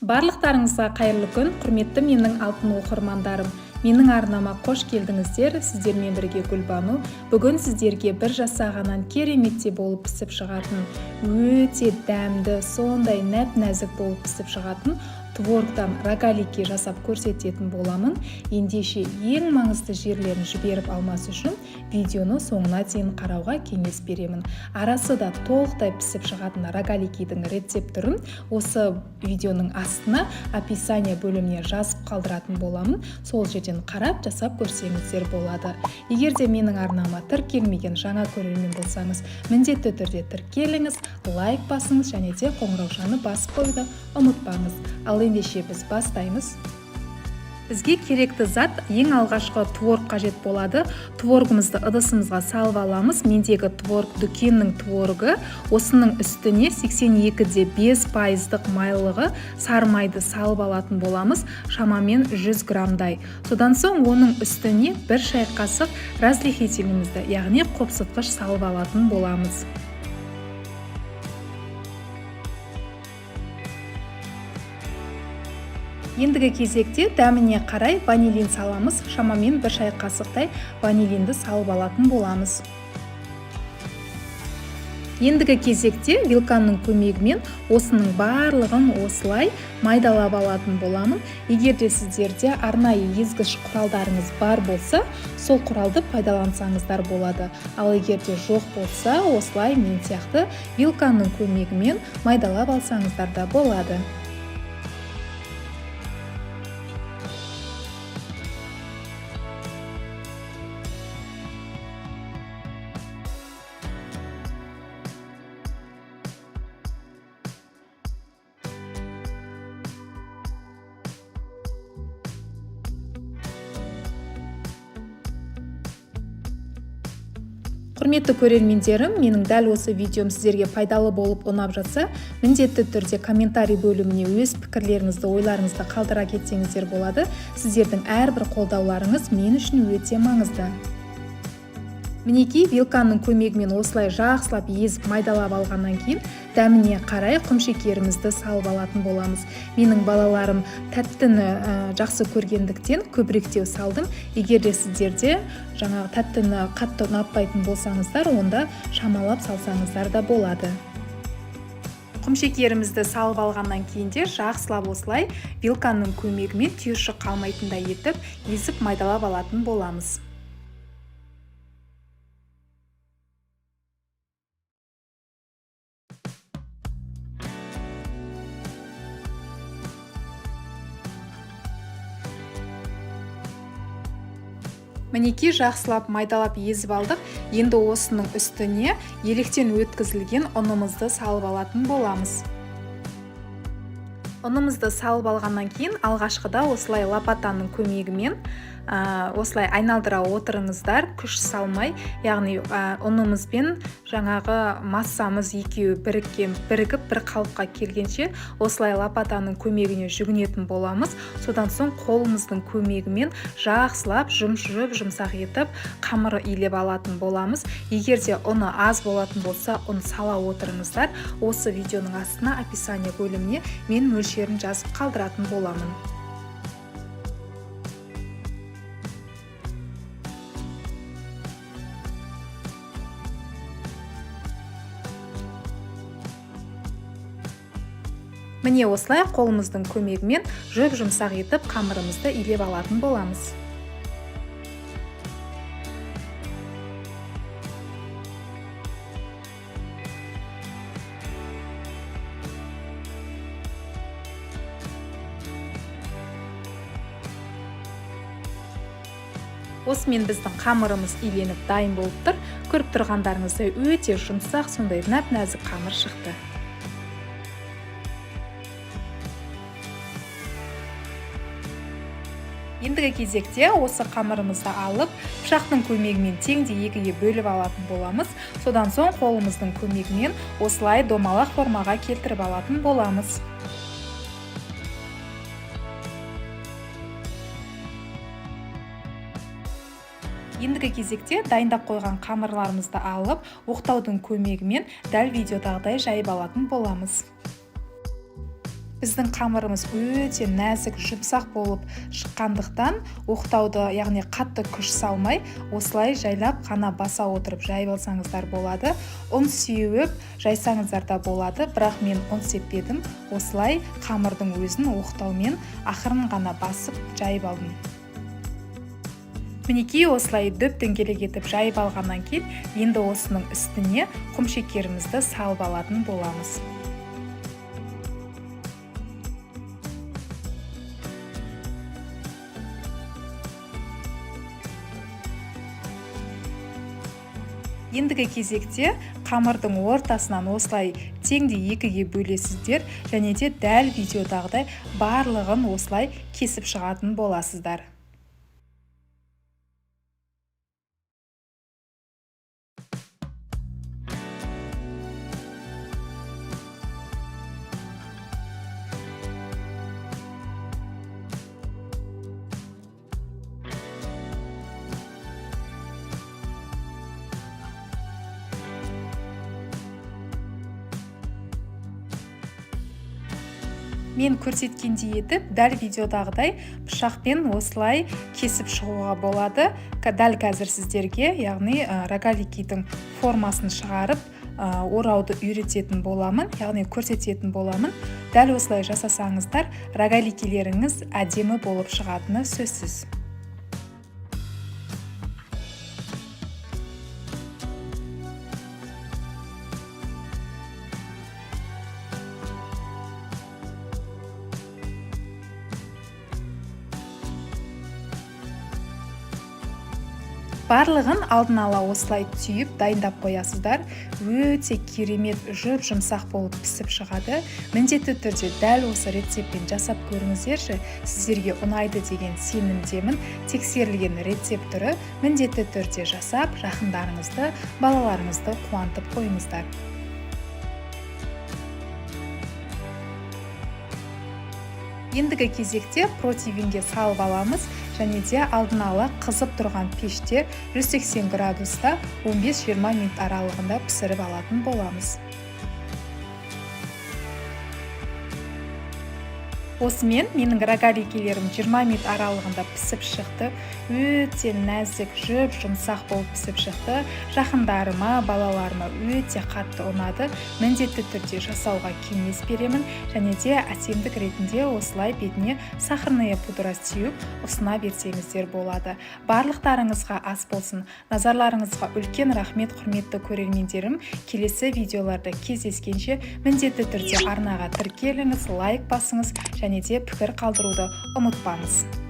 Барлықтарыңызға қайырлы күн, құрметті менің алтын оқырмандарым. Менің арнама қош келдіңіздер. Сіздермен бірге Гүлбану. Бүгін сіздерге бір жасағаннан кереметте болып пісіп шығатын, өте дәмді, сондай нәп-нәзік болып пісіп шығатын творогтан рогалики жасап көрсететін боламын. Ендеше ең маңызды жерлерін жіберіп алмас үшін видеоны соңына дейін қарауға кеңес беремін. Арасы да толықтай пісіп шығатын рогаликидің рецептірін осы видеоның астына описание бөліміне жазып қалдыратын боламын. Сол жерден қарап жасап көрсеңіздер болады. Егер де менің арнама тіркелмеген жаңа көрермен болсаңыз, міндетті түрде тіркеліңіз, лайк басыңыз және де қоңыраушаны басып қоюды ұмытпаңыз. Ал ендеше біз бастаймыз. Бізге керекті зат ең алғашқы творог қажет болады. Творогымызды ыдысымызға салып аламыз. Мендегі творог дүкеннің творогы. Осының үстіне 82,5% майлығы сары майды салып алатын боламыз. Шамамен 100 грамдай. Содан соң оның үстіне 1 шай қасық разрыхителімізді, яғни қопсытқыш салып алатын боламыз. Ендігі кезекте дәміне қарай ванилин саламыз. Шамамен 1 шай қасықтай ванилинді салып алатын боламыз. Ендігі кезекте вилканың көмегімен осының барлығын осылай майдалап алатын боламын. Егер де сіздерде арнайы езгіш құралдарыңыз бар болса, сол құралды пайдалансаңыздар болады. Ал егер де жоқ болса, осылай мен сияқты вилканың көмегімен майдалап алсаңыздар да болады. Құрметті көрермендерім, менің дәл осы видеом сіздерге пайдалы болып ұнап жатса, міндетті түрде комментарий бөліміне өз пікірлеріңізді, ойларыңызды қалдыра кетсеңіздер болады. Сіздердің әрбір қолдауларыңыз мен үшін өте маңызды. Мінекей вилканың көмегімен осылай жақсылап езіп майдалап алғаннан кейін дәміне қарай құмшекерімізді салып алатын боламыз. Менің балаларым тәттіні жақсы көргендіктен көбіректеу салдым. Егер де сіздерде жаңағы тәттіні қатты ұнатпайтын болсаңыздар, онда шамалап салсаңыздар да болады. Құмшекерімізді салып алғаннан кейін де жақсылап осылай вилканың көмегімен түйіршік қалмайтындай етіп езіп майдалап алатын боламыз. Мінекей жақсылап майдалап езіп алдық. Енді осының үстіне електен өткізілген ұнымызды салып алатын боламыз. Ұнымызды салып алғаннан кейін алғашқыда осылай лопатаның көмегімен осылай айналдыра отырыңыздар, күш салмай, яғни ұнымызбен жаңағы массамыз екеуі бірігіп бір қалыпқа келгенше осылай лопатаның көмегіне жүгінетін боламыз. Содан соң қолымыздың көмегімен жақсылап жұмсақ етіп қамыр илеп алатын боламыз. Егер де ұны аз болатын болса, ұн сала отырыңыздар. Осы видеоның астына описание бөліміне мен мөлшерін жазып қалдыратын боламын. Міне осылай қолымыздың көмегімен жұмсақ етіп қамырымызды илеп алатын боламыз. Осымен біздің қамырымыз иленіп дайын болып тұр. Көріп тұрғандарыңыздай өте жұмсақ, сондай нәп-нәзік қамыр шықты. Ендігі кезекте осы қамырымызды алып, пышақтың көмегімен теңдей екіге бөліп алатын боламыз. Содан соң қолымыздың көмегімен осылай домалақ формаға келтіріп алатын боламыз. Ендігі кезекте дайындап қойған қамырларымызды алып, оқтаудың көмегімен дәл видеодағыдай жайып алатын боламыз. Біздің қамырымыз өте нәзік, жұмсақ болып шыққандықтан оқтауды, яғни қатты күш салмай, осылай жайлап қана баса отырып жайып алсаңыздар болады. Ұн сеуіп жайсаңыздар да болады, бірақ мен ұн сеппедім. Осылай қамырдың өзін оқтаумен ақырын ғана басып жайып алдым. Мінекей осылай дөп-дөңгелек етіп жайып алғаннан кейін, енді осының үстіне құмшекерімізді салып алатын боламыз. Ендігі кезекте қамырдың ортасынан осылай теңдей екіге бөлесіздер және де дәл видеодағыдай барлығын осылай кесіп шығатын боласыздар. Мен көрсеткендей етіп, дәл видеодағыдай пышақпен осылай кесіп шығуға болады. Дәл қазір сіздерге, яғни рогаликидің формасын шығарып, орауды үйрететін боламын, яғни көрсететін боламын. Дәл осылай жасасаңыздар, рогаликилеріңіз әдемі болып шығатыны сөзсіз. Барлығын алдын ала осылай түйіп дайындап қоясыздар. Өте керемет жұмсақ болып пісіп шығады. Міндетті түрде дәл осы рецептпен жасап көріңіздерші. Сіздерге ұнайды деген сенімдемін. Тексерілген рецепт түрі міндетті түрде жасап, жақындарыңызды, балаларыңызды қуантып қойыңыздар. Ендігі кезекте противенге салып аламыз және де алдын ала қызып тұрған пеште 180 градуста 15-20 минут аралығында пісіріп алатын боламыз. Осымен менің рогаликилерім 20 минут аралығында пісіп шықты. Өте нәзік, жұмсақ болып пісіп шықты. Жақындарыма, балаларыма өте қатты ұнады. Міндетті түрде жасауға кеңес беремін. Және де әсемдік ретінде осылай бетіне сахарная пудра сеуіп ұсына берсеңіздер болады. Барлықтарыңызға ас болсын. Назарларыңызға үлкен рахмет, құрметті көрермендерім. Келесі видеоларда кездескенше міндетті түрде арнаға тіркеліңіз, лайк басыңыз және де пікір қалдыруды ұмытпаңыз.